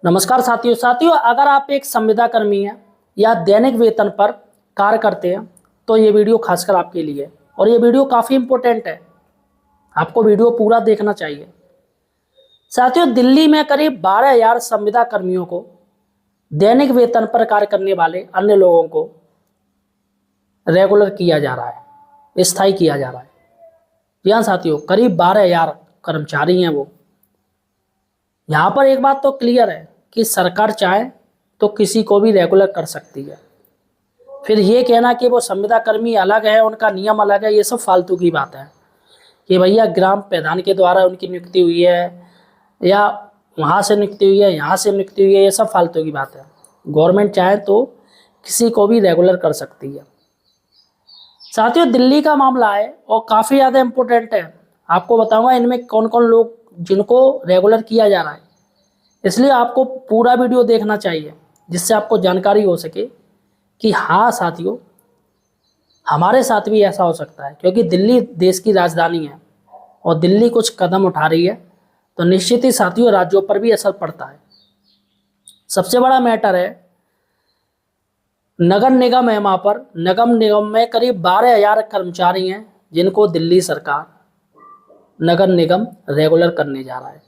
नमस्कार साथियों, अगर आप एक संविदा कर्मी हैं या दैनिक वेतन पर कार्य करते हैं तो ये वीडियो खासकर आपके लिए है और ये वीडियो काफ़ी इम्पोर्टेंट है। आपको वीडियो पूरा देखना चाहिए। साथियों, दिल्ली में करीब 12,000 संविदा कर्मियों को दैनिक वेतन पर कार्य करने वाले अन्य लोगों को रेगुलर किया जा रहा है, स्थायी किया जा रहा है। जी हाँ साथियों, करीब 12,000 कर्मचारी हैं वो। यहाँ पर एक बात तो क्लियर है कि सरकार चाहे तो किसी को भी रेगुलर कर सकती है। फिर ये कहना कि वो संविदा कर्मी अलग है, उनका नियम अलग है, ये सब फालतू की बात है कि भैया ग्राम प्रधान के द्वारा उनकी नियुक्ति हुई है या वहाँ से नियुक्ति हुई है, यहाँ से नियुक्ति हुई है, ये सब फालतू की बात है। गवर्नमेंट चाहे तो किसी को भी रेगुलर कर सकती है। साथियों, दिल्ली का मामला है और काफ़ी ज़्यादा इम्पोर्टेंट है। आपको बताऊंगा इनमें कौन कौन लोग जिनको रेगुलर किया जा रहा है, इसलिए आपको पूरा वीडियो देखना चाहिए जिससे आपको जानकारी हो सके कि हाँ साथियों, हमारे साथ भी ऐसा हो सकता है। क्योंकि दिल्ली देश की राजधानी है और दिल्ली कुछ कदम उठा रही है तो निश्चित ही साथियों राज्यों पर भी असर पड़ता है। सबसे बड़ा मैटर है नगर निगम है। वहाँ पर नगर निगम में करीब 12,000 कर्मचारी हैं जिनको दिल्ली सरकार नगर निगम रेगुलर करने जा रहा है।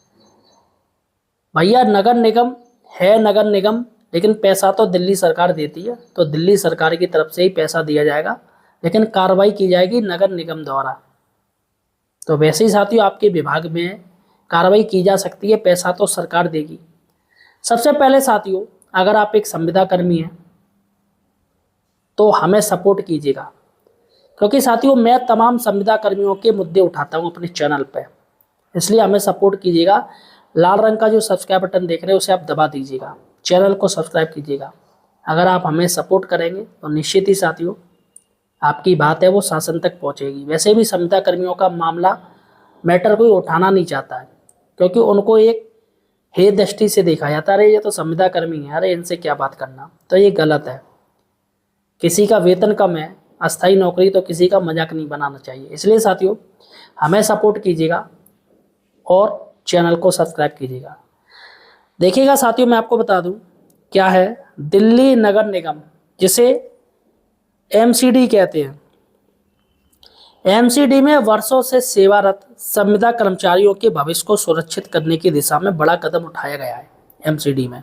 भैया नगर निगम है नगर निगम, लेकिन पैसा तो दिल्ली सरकार देती है, तो दिल्ली सरकार की तरफ से ही पैसा दिया जाएगा, लेकिन कार्रवाई की जाएगी नगर निगम द्वारा। तो वैसे ही साथियों आपके विभाग में कार्रवाई की जा सकती है, पैसा तो सरकार देगी। सबसे पहले साथियों, अगर आप एक संविदा कर्मी हैं तो हमें सपोर्ट कीजिएगा, क्योंकि साथियों मैं तमाम संविदा कर्मियों के मुद्दे उठाता हूं अपने चैनल पे, इसलिए हमें सपोर्ट कीजिएगा। लाल रंग का जो सब्सक्राइब बटन देख रहे हैं उसे आप दबा दीजिएगा, चैनल को सब्सक्राइब कीजिएगा। अगर आप हमें सपोर्ट करेंगे तो निश्चित ही साथियों आपकी बात है वो शासन तक पहुंचेगी। वैसे भी संविदा कर्मियों का मामला मैटर कोई उठाना नहीं चाहता है, क्योंकि उनको एक हे दृष्टि से देखा जाता है, अरे ये तो संविदा कर्मी है, अरे इनसे क्या बात करना। तो ये गलत है। किसी का वेतन कम है, अस्थायी नौकरी, तो किसी का मजाक नहीं बनाना चाहिए। इसलिए साथियों हमें सपोर्ट कीजिएगा और चैनल को सब्सक्राइब कीजिएगा। देखिएगा साथियों, मैं आपको बता दूं क्या है दिल्ली नगर निगम, जिसे एमसीडी कहते हैं। एमसीडी में वर्षों से सेवारत संविदा कर्मचारियों के भविष्य को सुरक्षित करने की दिशा में बड़ा कदम उठाया गया है। एमसीडी में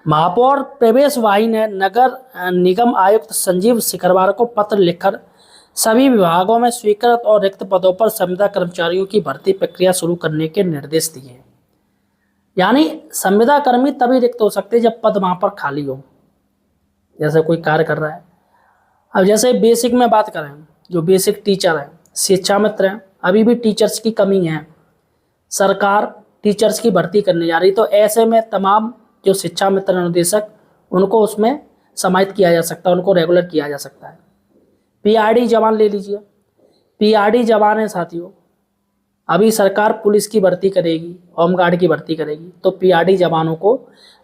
महापौर प्रवेश वाही ने नगर निगम आयुक्त संजीव सिकरवार को पत्र लिखकर सभी विभागों में स्वीकृत और रिक्त पदों पर संविदा कर्मचारियों की भर्ती प्रक्रिया शुरू करने के निर्देश दिए। यानी संविदा कर्मी तभी रिक्त हो सकते हैं जब पद वहां पर खाली हो, जैसे कोई कार्य कर रहा है। अब जैसे बेसिक में बात करें, जो बेसिक टीचर है, शिक्षा मित्र हैं, अभी भी टीचर्स की कमी है, सरकार टीचर्स की भर्ती करने जा रही, तो ऐसे में तमाम जो शिक्षा मित्र अनुदेशक उनको उसमें समाहित किया जा सकता है, उनको रेगुलर किया जा सकता है। पीआरडी जवान ले लीजिए, पीआरडी जवान है साथियों, अभी सरकार पुलिस की भर्ती करेगी, होमगार्ड की भर्ती करेगी, तो पीआरडी जवानों को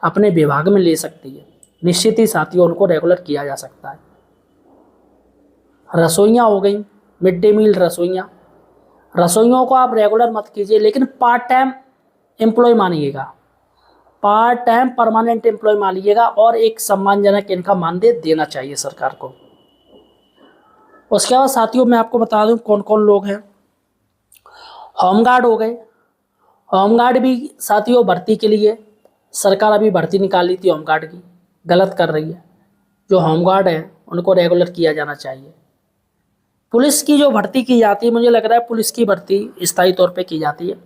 अपने विभाग में ले सकती है। निश्चित ही साथियों उनको रेगुलर किया जा सकता है। रसोइयाँ हो गई, मिड डे मील रसोइयाँ, रसोइयों को आप रेगुलर मत कीजिए, लेकिन पार्ट टाइम एम्प्लॉय मानिएगा, पार्ट टाइम परमानेंट एम्प्लॉय मानिएगा, और एक सम्मानजनक इनका मानदेय देना चाहिए सरकार को। उसके बाद साथियों मैं आपको बता दूं कौन कौन लोग हैं। होमगार्ड हो गए, होमगार्ड भी साथियों भर्ती के लिए सरकार अभी भर्ती निकाली थी होमगार्ड की, गलत कर रही है। जो होमगार्ड है उनको रेगुलर किया जाना चाहिए। पुलिस की जो भर्ती की जाती है, मुझे लग रहा है पुलिस की भर्ती स्थायी तौर पे की जाती है,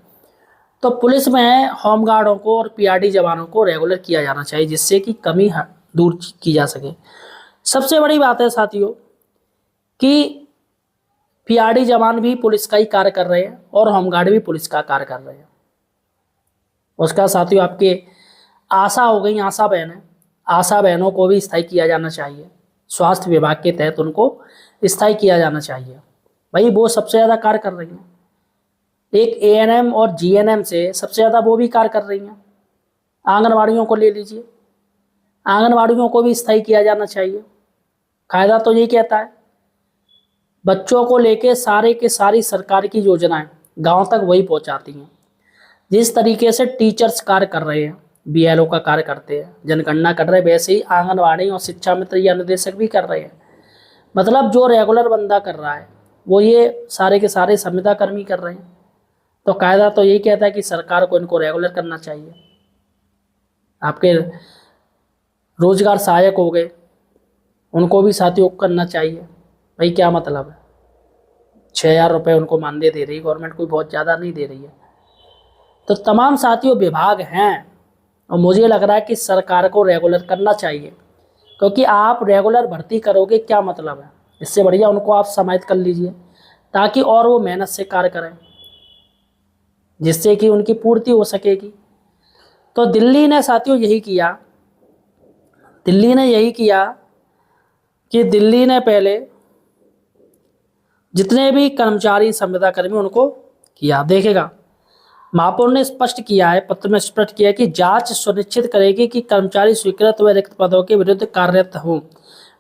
तो पुलिस में होमगार्डों को और पीआरडी जवानों को रेगुलर किया जाना चाहिए, जिससे कि कमी दूर की जा सके। सबसे बड़ी बात है साथियों कि पीआरडी जवान भी पुलिस का ही कार्य कर रहे हैं और होमगार्ड भी पुलिस का कार्य कर रहे हैं। उसका साथियों आपके आशा हो गई, आशा बहनें, आशा बहनों को भी स्थायी किया जाना चाहिए। स्वास्थ्य विभाग के तहत उनको स्थायी किया जाना चाहिए। भाई वो सबसे ज़्यादा कार्य कर रही हैं, एक एएनएम और जीएनएम से सबसे ज़्यादा वो भी कार्य कर रही हैं। आंगनवाड़ियों को ले लीजिए, आंगनवाड़ियों को भी स्थायी किया जाना चाहिए। कायदा तो यही कहता है बच्चों को लेके सारे के सारी सरकार की योजनाएं गांव तक वही पहुंचाती हैं। जिस तरीके से टीचर्स कार्य कर रहे हैं, बीएलओ का कार्य करते हैं, जनगणना कर रहे हैं, वैसे ही आंगनवाड़ी और शिक्षा मित्र या अनुदेशक भी कर रहे हैं। मतलब जो रेगुलर बंदा कर रहा है वो ये सारे के सारे संविदा कर्मी कर रहे हैं। तो कायदा तो यही कहता है कि सरकार को इनको रेगुलर करना चाहिए। आपके रोजगार सहायक हो गए, उनको भी साथियों करना चाहिए। भाई क्या मतलब है, 6,000 रुपये उनको मानदेय दे रही है गवर्नमेंट, कोई बहुत ज़्यादा नहीं दे रही है। तो तमाम साथियों विभाग हैं और मुझे लग रहा है कि सरकार को रेगुलर करना चाहिए, क्योंकि आप रेगुलर भर्ती करोगे क्या मतलब है, इससे बढ़िया उनको आप समाहित कर लीजिए ताकि और वो मेहनत से कार्य करें, जिससे कि उनकी पूर्ति हो सकेगी। तो दिल्ली ने साथियों यही किया, कि दिल्ली ने पहले जितने भी कर्मचारी संविदा कर्मी उनको किया। देखेगा महापौर ने स्पष्ट किया है, पत्र में स्पष्ट किया कि जांच सुनिश्चित करेगी कि कर्मचारी स्वीकृत व रिक्त पदों के विरुद्ध कार्यरत हों,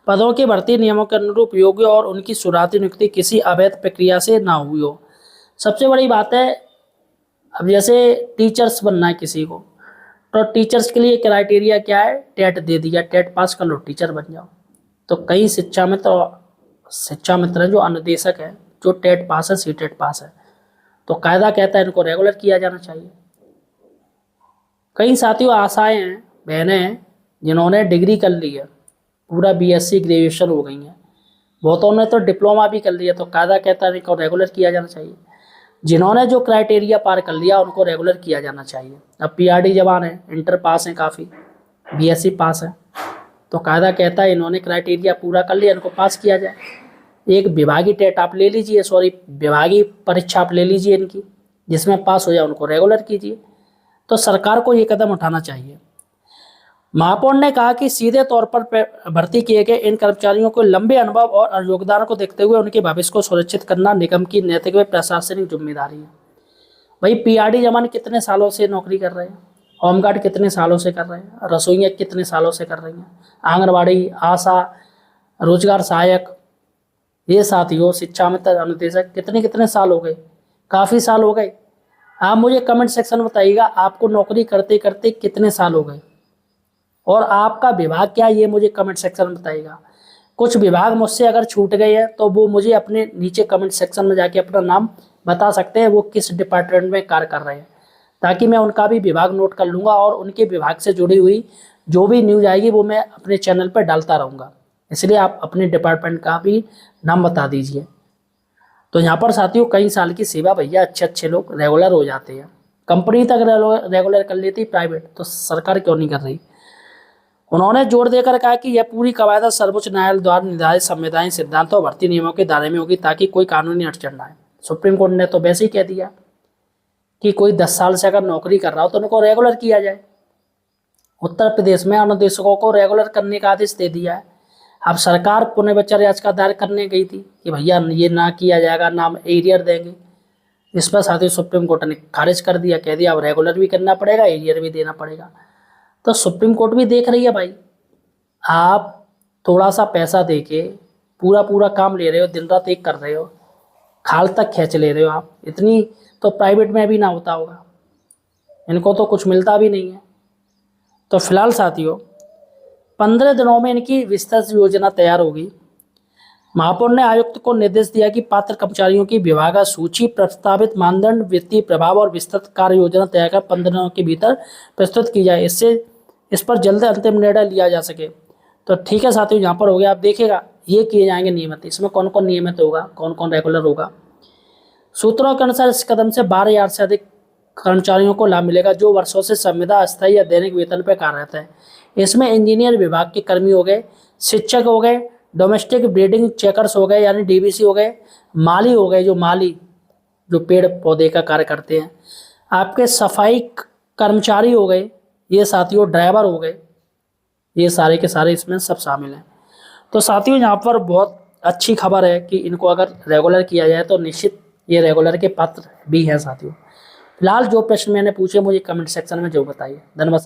पदों की भर्ती नियमों के अनुरूप योग्य और उनकी शुरुआती नियुक्ति किसी अवैध प्रक्रिया से ना हुई हो। सबसे बड़ी बात है, अब जैसे टीचर्स बनना है किसी को, तो टीचर्स के लिए क्राइटेरिया क्या है, टेट दे दिया, टेट पास कर लो टीचर बन जाओ। तो कई शिक्षा मित्र जो अनुदेशक है जो टेट पास है, सीटेट पास है, तो कायदा कहता है इनको रेगुलर किया जाना चाहिए। कई साथियों आशाएं हैं, बहनें हैं जिन्होंने डिग्री कर ली है, पूरा बीएससी ग्रेजुएशन हो गई है, बहुतों ने तो डिप्लोमा भी कर लिया, तो कायदा कहता है इनको रेगुलर किया जाना चाहिए। जिन्होंने जो क्राइटेरिया पार कर लिया उनको रेगुलर किया जाना चाहिए। अब पीआरडी जवान है, इंटर पास हैं, काफ़ी बीएससी पास है, तो कायदा कहता है इन्होंने क्राइटेरिया पूरा कर लिया, इनको पास किया जाए। एक विभागीय टेट आप ले लीजिए, विभागीय परीक्षा आप ले लीजिए इनकी, जिसमें पास हो जाए उनको रेगुलर कीजिए। तो सरकार को ये कदम उठाना चाहिए। महापौर ने कहा कि सीधे तौर पर भर्ती किए गए इन कर्मचारियों को लंबे अनुभव और योगदान को देखते हुए उनके भविष्य को सुरक्षित करना निगम की नैतिक व प्रशासनिक जिम्मेदारी है। भाई पीआरडी जवान कितने सालों से नौकरी कर रहे हैं, होमगार्ड कितने सालों से कर रहे हैं, रसोइयाँ कितने सालों से कर रही हैं, आंगनबाड़ी, आशा, रोजगार सहायक, ये साथियों शिक्षा मित्र, अनुदेशक कितने साल हो गए, काफ़ी साल हो गए। आप मुझे कमेंट सेक्शन में बताइएगा आपको नौकरी करते करते कितने साल हो गए और आपका विभाग क्या है, ये मुझे कमेंट सेक्शन में बताइएगा। कुछ विभाग मुझसे अगर छूट गए हैं तो वो मुझे अपने नीचे कमेंट सेक्शन में जाके अपना नाम बता सकते हैं, वो किस डिपार्टमेंट में कार्य कर रहे हैं, ताकि मैं उनका भी विभाग नोट कर लूँगा और उनके विभाग से जुड़ी हुई जो भी न्यूज़ आएगी वो मैं अपने चैनल पर डालता रहूँगा। इसलिए आप अपने डिपार्टमेंट का भी नाम बता दीजिए। तो यहाँ पर साथियों कई साल की सेवा, भैया अच्छे लोग रेगुलर हो जाते हैं, कंपनी तक रेगुलर कर लेती, प्राइवेट तो सरकार क्यों नहीं कर रही। उन्होंने जोर देकर कहा कि यह पूरी कवायदा सर्वोच्च न्यायालय द्वारा निर्धारित संवैधानिक सिद्धांतों और भर्ती नियमों के दायरे में होगी ताकि कोई कानूनी अड़चन ना आए। सुप्रीम कोर्ट ने तो वैसे ही कह दिया कि कोई 10 साल से अगर नौकरी कर रहा हो तो उनको रेगुलर किया जाए। उत्तर प्रदेश में अनुदेशकों को रेगुलर करने का आदेश दे दिया है। अब सरकार पुनर्विचार याचिका दायर करने गई थी कि भैया ये ना किया जाएगा, नाम एरियर देंगे। इस पर साथ ही सुप्रीम कोर्ट ने खारिज कर दिया, कह दिया अब रेगुलर भी करना पड़ेगा, एरियर भी देना पड़ेगा। तो सुप्रीम कोर्ट भी देख रही है भाई, आप थोड़ा सा पैसा दे के पूरा काम ले रहे हो, दिन रात एक कर रहे हो, खाल तक खींच ले रहे हो आप, इतनी तो प्राइवेट में भी ना होता होगा, इनको तो कुछ मिलता भी नहीं है। तो फिलहाल साथियों 15 दिनों में इनकी विस्तृत योजना तैयार होगी। महापौर ने आयुक्त को निर्देश दिया कि पात्र कर्मचारियों की विभागा सूची, प्रस्तावित मानदंड, वित्तीय प्रभाव और विस्तृत कार्य योजना तैयार कर 15 दिनों के भीतर प्रस्तुत की जाए, इससे इस पर जल्द अंतिम निर्णय लिया जा सके। तो ठीक है साथियों, यहाँ पर हो गया, आप देखिएगा ये किए जाएंगे नियमित। इसमें कौन कौन नियमित होगा, कौन कौन रेगुलर होगा। सूत्रों के अनुसार इस कदम से 12,000 से अधिक कर्मचारियों को लाभ मिलेगा जो वर्षों से संविदा, अस्थायी या दैनिक वेतन पर कार्यरत है। इसमें इंजीनियर विभाग के कर्मी हो गए, शिक्षक हो गए, डोमेस्टिक ब्रीडिंग चेकर्स हो गए यानी डीबीसी हो गए, माली हो गए जो पेड़ पौधे का कार्य करते हैं, आपके सफाई कर्मचारी हो गए, ये साथियों ड्राइवर हो गए, ये सारे के सारे इसमें सब शामिल हैं। तो साथियों यहाँ पर बहुत अच्छी खबर है कि इनको अगर रेगुलर किया जाए तो निश्चित ये रेगुलर के पात्र भी हैं साथियों। फिलहाल जो प्रश्न मैंने पूछे मुझे कमेंट सेक्शन में जो बताइए। धन्यवाद।